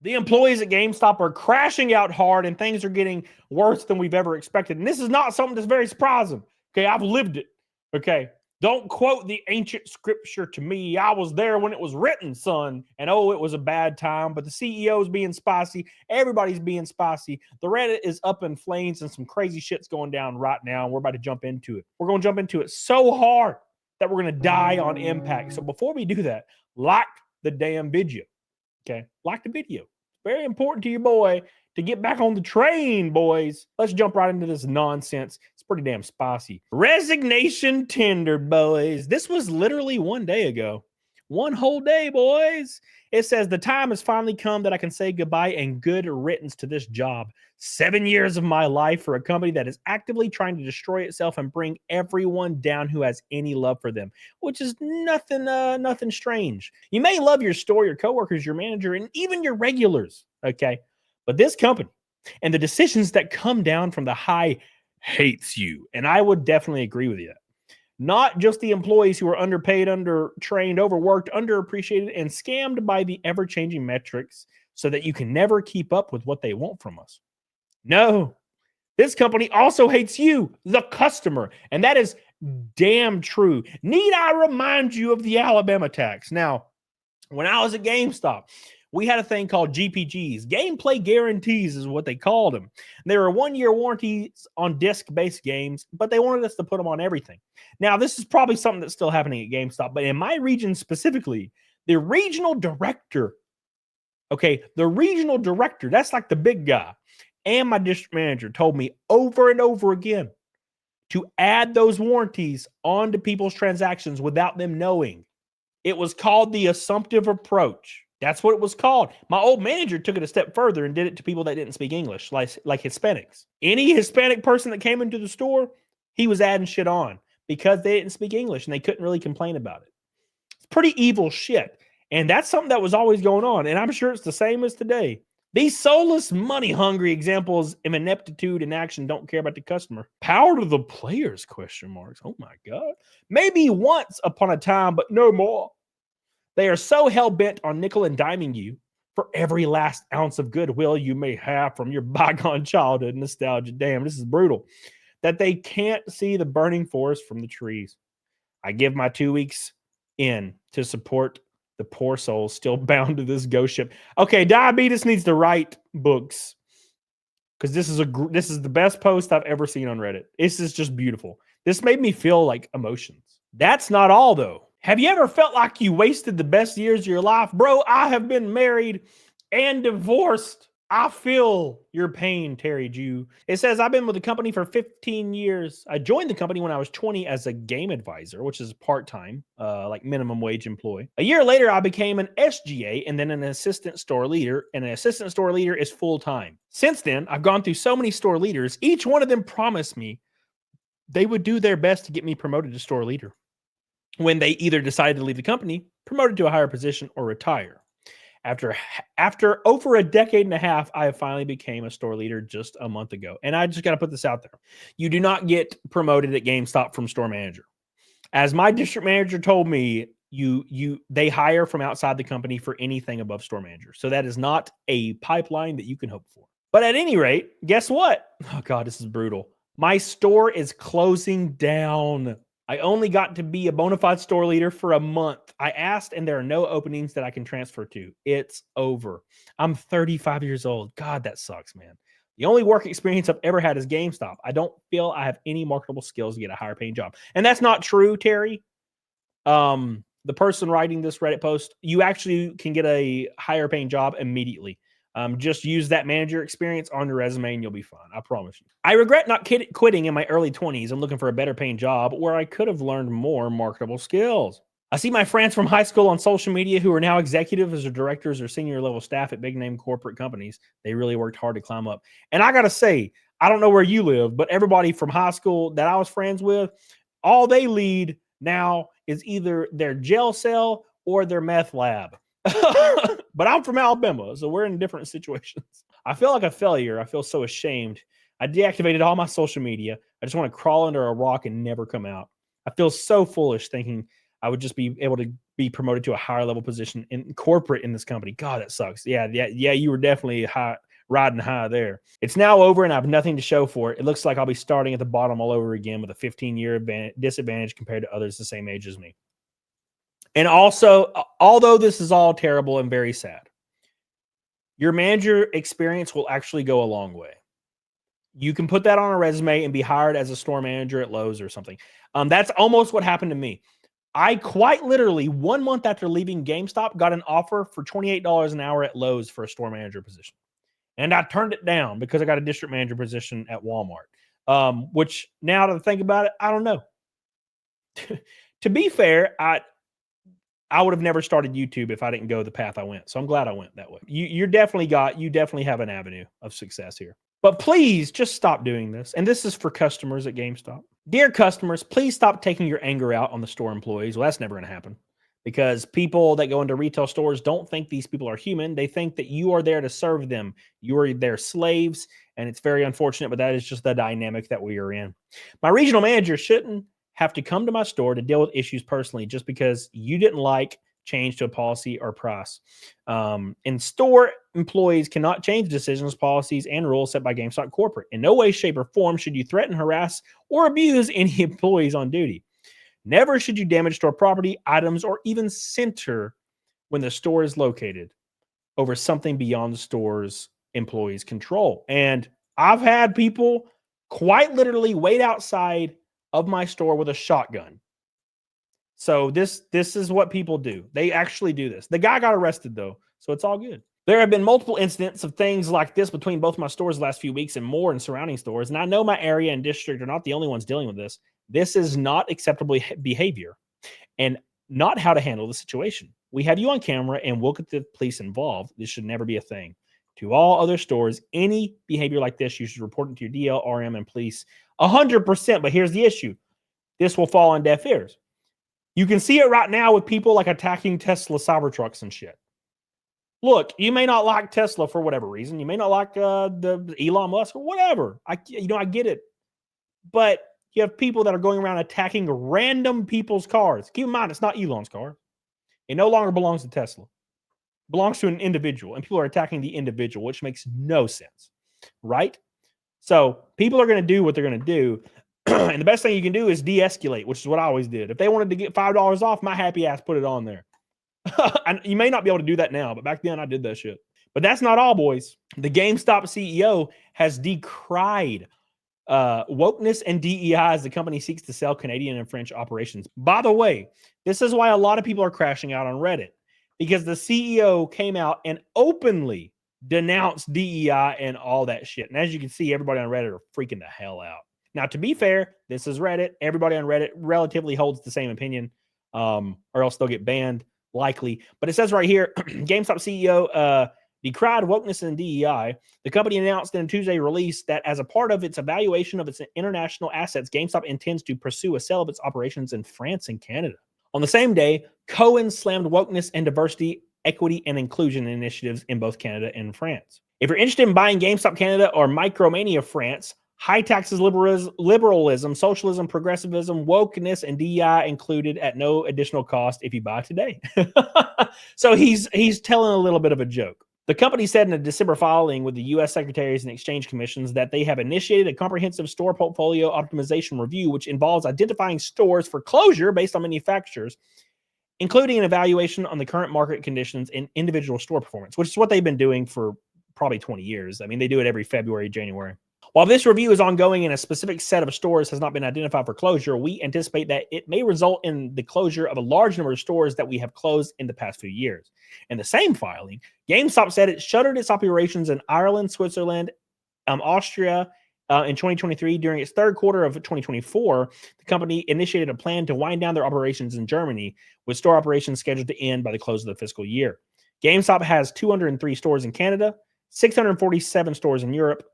The employees at GameStop are crashing out hard and things are getting worse than we've ever expected. And this is not something that's very surprising. Okay, I've lived it. Okay. Don't quote the ancient scripture to me. I was there when it was written, son. And oh, it was a bad time. But the CEO's being spicy. Everybody's being spicy. The Reddit is up in flames and some crazy shit's going down right now. And we're about to jump into it. We're going to jump into it so hard that we're going to die on impact. So before we do that, like the damn video. Okay. Like the video. Very important to your boy to get back on the train, boys. Let's jump right into this nonsense. It's pretty damn spicy. Resignation tender, boys. This was literally 1 day ago. One whole day, boys. It says the time has finally come that I can say goodbye and good riddance to this job. 7 years of my life for a company that is actively trying to destroy itself and bring everyone down who has any love for them, which is nothing strange. You may love your store, your coworkers, your manager, and even your regulars, okay? But this company and the decisions that come down from the high hates you. And I would definitely agree with you. Not just the employees who are underpaid, undertrained, overworked, underappreciated, and scammed by the ever-changing metrics so that you can never keep up with what they want from us. No, this company also hates you, the customer. And that is damn true. Need I remind you of the Alabama tax? Now, when I was at GameStop, we had a thing called GPGs. Gameplay guarantees is what they called them. They were 1-year warranties on disc-based games, but they wanted us to put them on everything. Now, this is probably something that's still happening at GameStop, but in my region specifically, the regional director, that's like the big guy, and my district manager told me over and over again to add those warranties onto people's transactions without them knowing. It was called the assumptive approach. That's what it was called. My old manager took it a step further and did it to people that didn't speak English, like Hispanics. Any Hispanic person that came into the store, he was adding shit on because they didn't speak English and they couldn't really complain about it. It's pretty evil shit. And that's something that was always going on. And I'm sure it's the same as today. These soulless, money-hungry examples of ineptitude and action don't care about the customer. Power to the players, question marks. Oh my God. Maybe once upon a time, but no more. They are so hell-bent on nickel and diming you for every last ounce of goodwill you may have from your bygone childhood nostalgia. Damn, this is brutal. That they can't see the burning forest from the trees. I give my 2 weeks in to support the poor souls still bound to this ghost ship. Okay, Diabetes needs to write books because this is the best post I've ever seen on Reddit. This is just beautiful. This made me feel like emotions. That's not all, though. Have you ever felt like you wasted the best years of your life? Bro, I have been married and divorced. I feel your pain, Terry Jew. It says, I've been with the company for 15 years. I joined the company when I was 20 as a game advisor, which is part-time, like minimum wage employee. A year later, I became an SGA and then an assistant store leader, and an assistant store leader is full-time. Since then, I've gone through so many store leaders. Each one of them promised me they would do their best to get me promoted to store leader. When they either decided to leave the company, promoted to a higher position, or retire. After over a decade and a half, I have finally became a store leader just a month ago. And I just got to put this out there. You do not get promoted at GameStop from store manager. As my district manager told me, they hire from outside the company for anything above store manager. So that is not a pipeline that you can hope for. But at any rate, guess what? Oh God, this is brutal. My store is closing down. I only got to be a bona fide store leader for a month. I asked, and there are no openings that I can transfer to. It's over. I'm 35 years old. God, that sucks, man. The only work experience I've ever had is GameStop. I don't feel I have any marketable skills to get a higher paying job. And that's not true, Terry. The person writing this Reddit post, you actually can get a higher paying job immediately. Just use that manager experience on your resume and you'll be fine. I promise you. I regret not quitting in my early 20s. I'm looking for a better paying job where I could have learned more marketable skills. I see my friends from high school on social media who are now executives or directors or senior level staff at big name corporate companies. They really worked hard to climb up. And I got to say, I don't know where you live, but everybody from high school that I was friends with, all they lead now is either their jail cell or their meth lab. But I'm from Alabama, so we're in different situations. I feel like a failure. I feel so ashamed. I deactivated all my social media. I just want to crawl under a rock and never come out. I feel so foolish thinking I would just be able to be promoted to a higher level position in corporate in this company. God, that sucks. Yeah, you were definitely riding high there. It's now over and I have nothing to show for it. It looks like I'll be starting at the bottom all over again with a 15-year disadvantage compared to others the same age as me. And also, although this is all terrible and very sad, your manager experience will actually go a long way. You can put that on a resume and be hired as a store manager at Lowe's or something. That's almost what happened to me. I quite literally 1 month after leaving GameStop got an offer for $28 an hour at Lowe's for a store manager position. And I turned it down because I got a district manager position at Walmart. Which now to think about it, I don't know. To be fair, I would have never started YouTube if I didn't go the path I went. So I'm glad I went that way. You definitely have an avenue of success here. But please just stop doing this. And this is for customers at GameStop. Dear customers, please stop taking your anger out on the store employees. Well, that's never going to happen because people that go into retail stores don't think these people are human. They think that you are there to serve them. You are their slaves. And it's very unfortunate, but that is just the dynamic that we are in. My regional manager shouldn't have to come to my store to deal with issues personally just because you didn't like change to a policy or price. And store employees cannot change decisions, policies, and rules set by GameStop corporate. In no way, shape, or form should you threaten, harass, or abuse any employees on duty. Never should you damage store property, items, or even center when the store is located over something beyond the store's employees' control. And I've had people quite literally wait outside of my store with a shotgun. So this is what people do. They actually do this. The guy got arrested though, so it's all good. There have been multiple incidents of things like this between both my stores the last few weeks and more in surrounding stores. And I know my area and district are not the only ones dealing with this. This is not acceptable behavior and not how to handle the situation. We have you on camera and we'll get the police involved. This should never be a thing. To all other stores, any behavior like this, you should report it to your DL, RM, and police 100%. But here's the issue. This will fall on deaf ears. You can see it right now with people like attacking Tesla Cybertrucks and shit. Look, you may not like Tesla for whatever reason. You may not like the Elon Musk or whatever. I get it. But you have people that are going around attacking random people's cars. Keep in mind, it's not Elon's car. It no longer belongs to Tesla. It belongs to an individual. And people are attacking the individual, which makes no sense. Right? So people are going to do what they're going to do. And the best thing you can do is de-escalate, which is what I always did. If they wanted to get $5 off, my happy ass put it on there. And you may not be able to do that now, but back then I did that shit. But that's not all, boys. The GameStop CEO has decried wokeness and DEI as the company seeks to sell Canadian and French operations. By the way, this is why a lot of people are crashing out on Reddit, because the CEO came out and openly denounced DEI and all that shit. And as you can see, everybody on Reddit are freaking the hell out. Now, to be fair, this is Reddit. Everybody on Reddit relatively holds the same opinion, or else they'll get banned, likely. But it says right here, GameStop CEO decried wokeness and DEI. The company announced in a Tuesday release that as a part of its evaluation of its international assets, GameStop intends to pursue a sale of its operations in France and Canada. On the same day, Cohen slammed wokeness and diversity, equity, and inclusion initiatives in both Canada and France. If you're interested in buying GameStop Canada or Micromania France, high taxes, liberalism, socialism, progressivism, wokeness, and DEI included at no additional cost if you buy today. So he's telling a little bit of a joke. The company said in a December filing with the U.S. Secretaries and Exchange Commissions that they have initiated a comprehensive store portfolio optimization review, which involves identifying stores for closure based on manufacturers, including an evaluation on the current market conditions and individual store performance, which is what they've been doing for probably 20 years. I mean, they do it every February, January. While this review is ongoing and a specific set of stores has not been identified for closure, we anticipate that it may result in the closure of a large number of stores that we have closed in the past few years. In the same filing, GameStop said it shuttered its operations in Ireland, Switzerland, Austria in 2023. During its third quarter of 2024, the company initiated a plan to wind down their operations in Germany, with store operations scheduled to end by the close of the fiscal year. GameStop has 203 stores in Canada, 647 stores in Europe,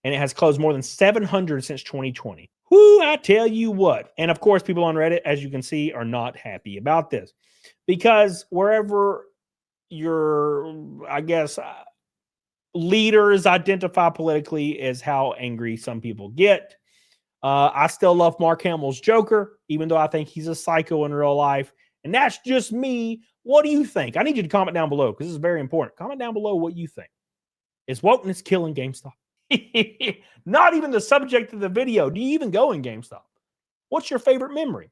and it has closed more than 700 since 2020. Whoo, I tell you what. And of course, people on Reddit, as you can see, are not happy about this. Because wherever your, I guess, leaders identify politically is how angry some people get. I still love Mark Hamill's Joker, even though I think he's a psycho in real life. And that's just me. What do you think? I need you to comment down below because this is very important. Comment down below what you think. Is wokeness killing GameStop? Not even the subject of the video. Do you even go in GameStop? What's your favorite memory?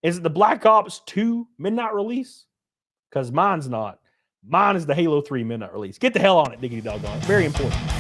Is it the Black Ops 2 midnight release? Because mine's not. Mine is the Halo 3 midnight release. Get the hell on it, diggity doggone. Very important.